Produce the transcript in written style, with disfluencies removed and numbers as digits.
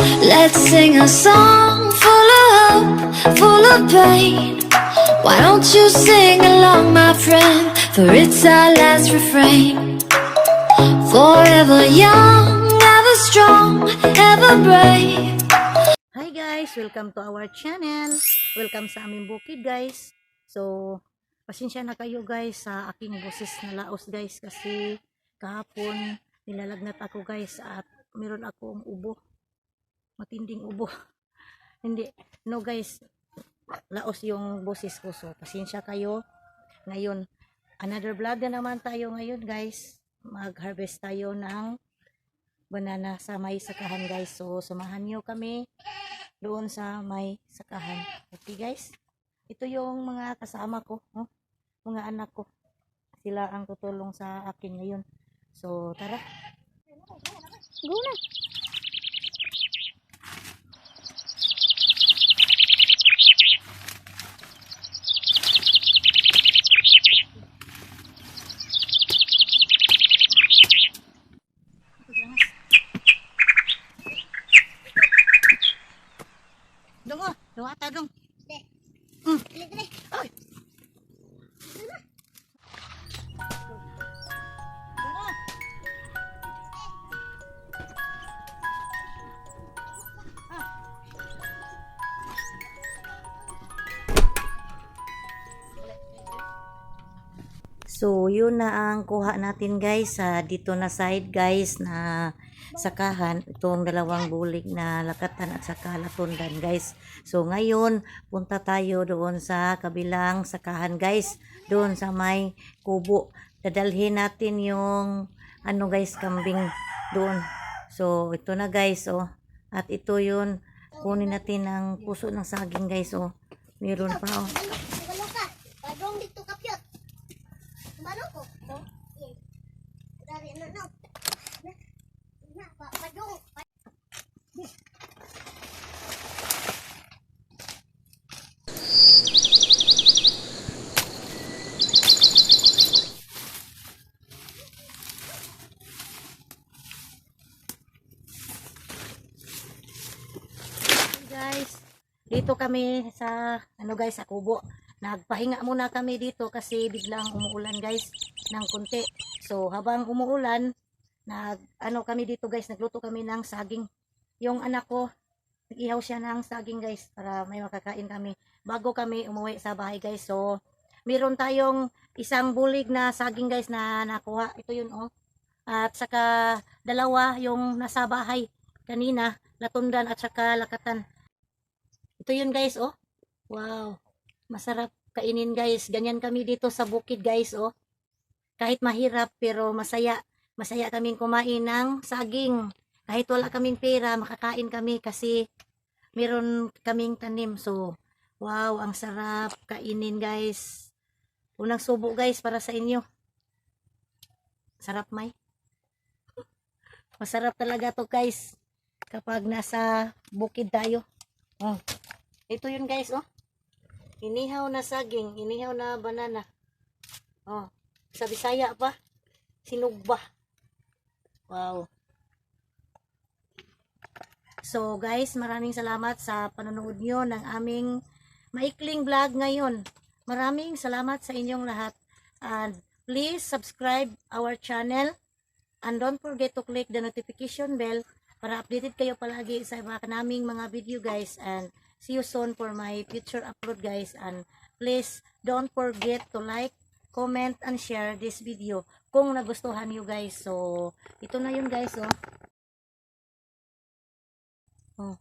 Let's sing a song full of hope, full of pain. Why don't you sing along, my friend? For it's our last refrain. Forever young, ever strong, ever brave. Hi guys! Welcome to our channel. Welcome sa aming bukid guys. So, pasensya na kayo guys sa aking boses na laos guys kasi kahapon nilalagnat ako guys at meron akong ubo. Matinding ubo. Hindi, no guys, laos yung boses ko. So, pasensya kayo. Ngayon, another vlog na naman tayo ngayon guys. Mag-harvest tayo ng banana sa may sakahan guys. So, samahan nyo kami doon sa may sakahan. Okay guys? Ito yung mga kasama ko. Mga anak ko. Sila ang tutulong sa akin ngayon. So, tara. Go na! Dong, luwata dong. Ay. So, yun na ang kuha natin guys sa dito na side guys na sakahan. Itong dalawang bulig na lakatan at saka latundan guys. So, ngayon punta tayo doon sa kabilang sakahan guys. Doon sa may kubo. Dadalhin natin yung ano guys, kambing doon. So, ito na guys oh. At ito yun. Kunin natin ang puso ng saging guys oh. Meron pa oh. Guys, dito kami sa ano guys, sa kubo. Nagpahinga muna kami dito kasi biglang umuulan guys ng konti. So habang umuulan, ano kami dito guys, nagluto kami ng saging. Yung anak ko, nag-ihaw siya ng saging guys para may makakain kami bago kami umuwi sa bahay guys. So meron tayong isang bulig na saging guys na nakuha. Ito yun oh. At saka dalawa yung nasa bahay kanina, latundan at saka lakatan. Ito yun guys oh. Wow. Masarap kainin guys. Ganyan kami dito sa bukid guys oh. Kahit mahirap pero masaya. Masaya kaming kumain ng saging. Kahit wala kaming pera, makakain kami kasi meron kaming tanim. So, wow, ang sarap kainin guys. Unang subo guys para sa inyo. Sarap may. Masarap talaga to guys. Kapag nasa bukid tayo. Oh. Ito yun guys oh. Inihaw na saging, inihaw na banana. Oh, sa Bisaya pa, sinugba. Wow. So guys, maraming salamat sa panonood nyo ng aming maikling vlog ngayon. Maraming salamat sa inyong lahat. And please subscribe our channel. And don't forget to click the notification bell para updated kayo palagi sa mga naming mga video guys. And see you soon for my future upload guys. And please don't forget to like, comment, and share this video kung nagustuhan nyo guys. So, ito na yun guys oh. Oh.